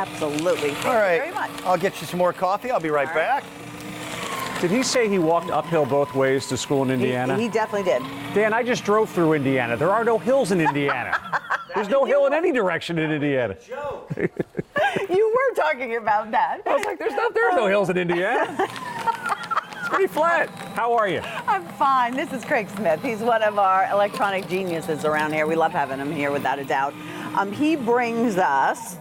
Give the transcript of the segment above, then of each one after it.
Absolutely. Thank All right. you very much. I'll get you some more coffee. I'll be right back. Did he say he walked uphill both ways to school in Indiana? He definitely did. Dan, I just drove through Indiana. There are no hills in Indiana. There's no hill in any direction in Indiana. You were talking about that. I was like, there are no hills in Indiana. It's pretty flat. How are you? I'm fine. This is Craig Smith. He's one of our electronic geniuses around here. We love having him here without a doubt. He brings us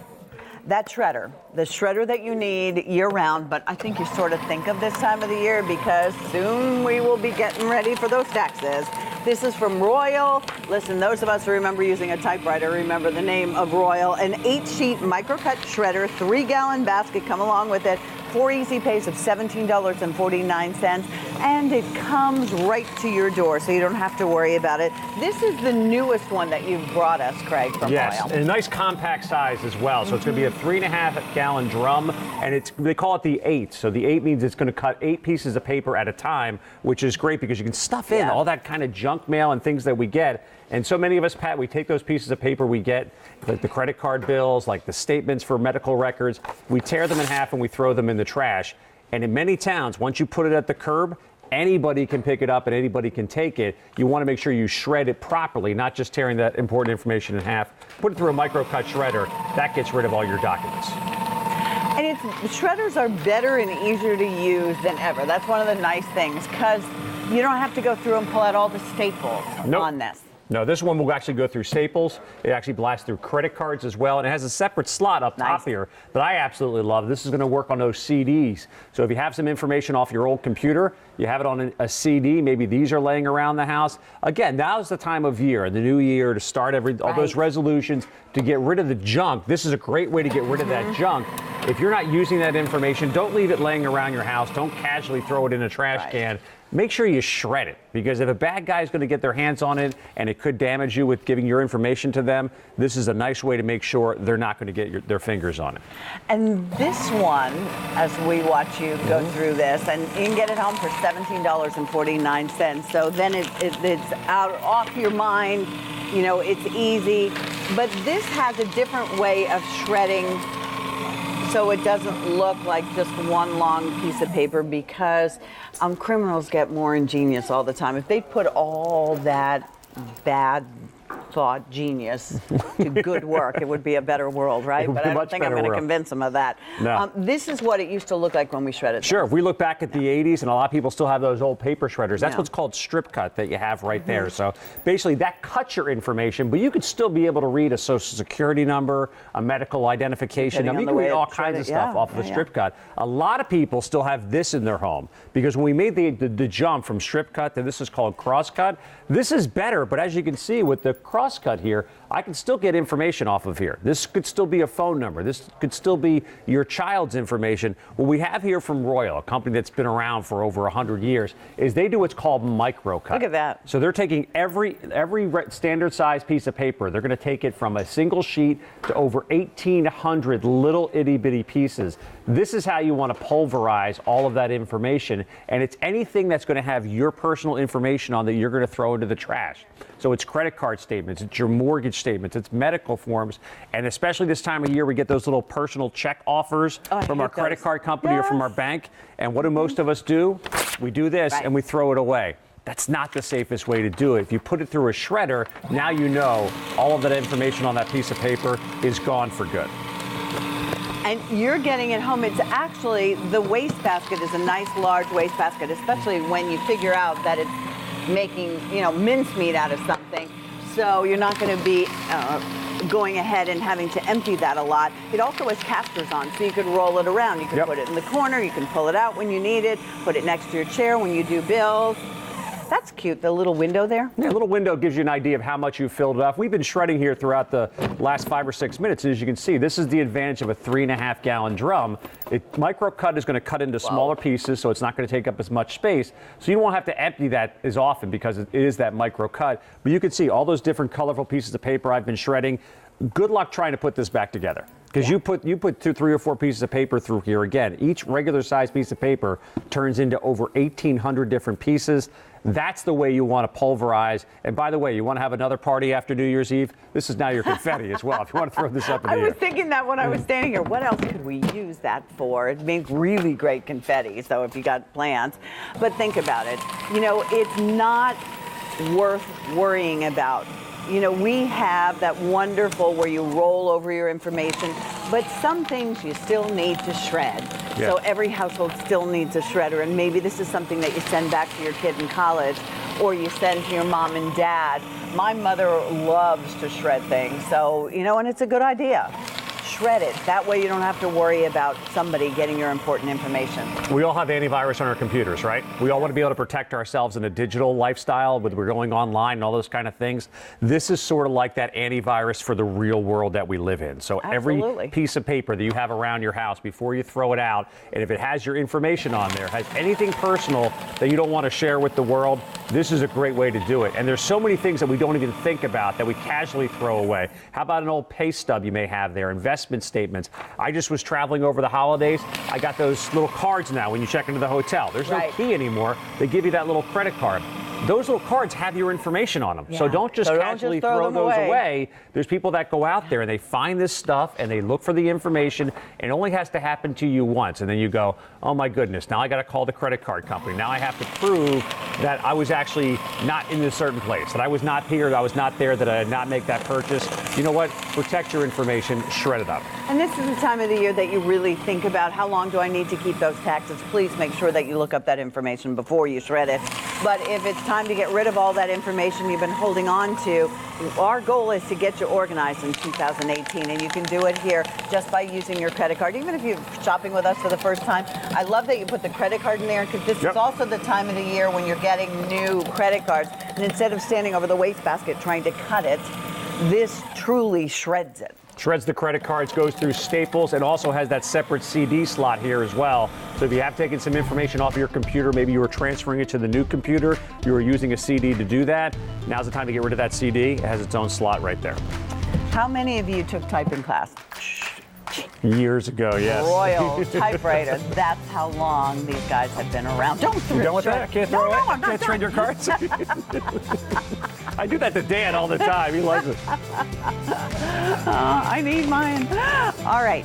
that shredder, the shredder that you need year-round, but I think you sort of think of this time of the year because soon we will be getting ready for those taxes. This is from Royal. Listen, those of us who remember using a typewriter remember the name of Royal. An 8-sheet micro-cut shredder, 3-gallon basket come along with it, 4 easy pays of $17.49, and it comes right to your door, so you don't have to worry about it. This is the newest one that you've brought us, Craig, from yes, Royal. and a nice compact size as well. So it's going to be a 3.5-gallon drum, and they call it the 8. So the 8 means it's going to cut 8 pieces of paper at a time, which is great because you can stuff in all that kind of junk mail and things that we get. And so many of us, Pat, we take those pieces of paper we get, like the credit card bills, like the statements for medical records, we tear them in half and we throw them in the trash. And in many towns, once you put it at the curb, anybody can pick it up and anybody can take it. You want to make sure you shred it properly, not just tearing that important information in half. Put it through a micro-cut shredder. That gets rid of all your documents. And shredders are better and easier to use than ever. That's one of the nice things because you don't have to go through and pull out all the staples on this. No, this one will actually go through staples. It actually blasts through credit cards as well, and it has a separate slot up top here that I absolutely love. This is going to work on those CDs. So if you have some information off your old computer, you have it on a CD, maybe these are laying around the house. Again, now's the time of year, the new year, to start all those resolutions to get rid of the junk. This is a great way to get rid of that junk. If you're not using that information, don't leave it laying around your house. Don't casually throw it in a trash can. Make sure you shred it, because if a bad guy is going to get their hands on it and it could damage you with giving your information to them, this is a nice way to make sure they're not going to get their fingers on it. And this one, as we watch you go through this, and you can get it home for $17.49. So then it's off your mind. You know, it's easy. But this has a different way of shredding, so it doesn't look like just one long piece of paper, because criminals get more ingenious all the time. If they put all that bad thought genius to good work, it would be a better world, right? But I don't think I'm going to convince them of that. No. This is what it used to look like when we shredded. Sure. If we look back at the 80s, and a lot of people still have those old paper shredders, that's what's called strip cut that you have right there. So basically that cuts your information, but you could still be able to read a social security number, a medical identification number. You can read all kinds of stuff off of the strip cut. A lot of people still have this in their home, because when we made the jump from strip cut to this is called cross cut, this is better. But as you can see with the cross cut here, I can still get information off of here. This could still be a phone number. This could still be your child's information. What we have here from Royal, a company that's been around for over 100 years, is they do what's called micro cut. Look at that. So they're taking every standard size piece of paper. They're going to take it from a single sheet to over 1,800 little itty bitty pieces. This is how you want to pulverize all of that information, and it's anything that's going to have your personal information on that you're going to throw into the trash. So it's credit card statements, it's your mortgage statements, it's medical forms, and especially this time of year, we get those little personal check offers from our credit card company or from our bank. And what do most of us do? We do this and we throw it away. That's not the safest way to do it. If you put it through a shredder, now you know all of that information on that piece of paper is gone for good. And you're getting it home. It's actually, the wastebasket is a nice large wastebasket, especially when you figure out that it's making, mincemeat out of something. So you're not going to be going ahead and having to empty that a lot. It also has casters on, so you can roll it around. You can put it in the corner. You can pull it out when you need it. Put it next to your chair when you do bills. That's cute, the little window there. Yeah, a little window gives you an idea of how much you've filled it up. We've been shredding here throughout the last 5 or 6 minutes. As you can see, this is the advantage of a 3.5-gallon drum. Micro cut is going to cut into smaller pieces, so it's not going to take up as much space. So you won't have to empty that as often because it is that micro cut. But you can see all those different colorful pieces of paper I've been shredding. Good luck trying to put this back together. Because you put 2, 3, or 4 pieces of paper through here. Again, each regular size piece of paper turns into over 1,800 different pieces. That's the way you want to pulverize. And by the way, you want to have another party after New Year's Eve? This is now your confetti as well, if you want to throw this up in the air. I was thinking that when I was standing here. What else could we use that for? It makes really great confetti, so if you got plans. But think about it. You know, it's not worth worrying about. You know, we have that wonderful where you roll over your information, but some things you still need to shred. Yeah. So every household still needs a shredder, and maybe this is something that you send back to your kid in college, or you send to your mom and dad. My mother loves to shred things, so, you know, and it's a good idea. Shred it. That way you don't have to worry about somebody getting your important information. We all have antivirus on our computers, right? We all want to be able to protect ourselves in a digital lifestyle, whether we're going online and all those kind of things. This is sort of like that antivirus for the real world that we live in. So Absolutely. every piece of paper that you have around your house, before you throw it out, and if it has your information on there, has anything personal that you don't want to share with the world, this is a great way to do it. And there's so many things that we don't even think about that we casually throw away. How about an old pay stub you may have there, investment statements? I just was traveling over the holidays. I got those little cards now when you check into the hotel. There's no key anymore. They give you that little credit card. Those little cards have your information on them. So don't just casually throw those away. There's people that go out there and they find this stuff and they look for the information, and it only has to happen to you once. And then you go, oh my goodness, now I got to call the credit card company. Now I have to prove that I was actually not in a certain place, that I was not here, that I was not there, that I did not make that purchase. You know what? Protect your information, shred it up. And this is the time of the year that you really think about how long do I need to keep those taxes. Please make sure that you look up that information before you shred it. But if it's time to get rid of all that information you've been holding on to, our goal is to get you organized in 2018, and you can do it here just by using your credit card. Even if you're shopping with us for the first time, I love that you put the credit card in there, because this is also the time of the year when you're getting new credit cards, and instead of standing over the wastebasket trying to cut it, this truly shreds it. Shreds the credit cards, goes through Staples, and also has that separate CD slot here as well. So if you have taken some information off of your computer, maybe you were transferring it to the new computer, you were using a CD to do that, now's the time to get rid of that CD. It has its own slot right there. How many of you took typing class? Years ago, yes. Royal typewriter. That's how long these guys have been around. Don't throw You done with that? I can't throw it? I'm not Can't shred your cards? I do that to Dan all the time. He loves it. I need mine. All right.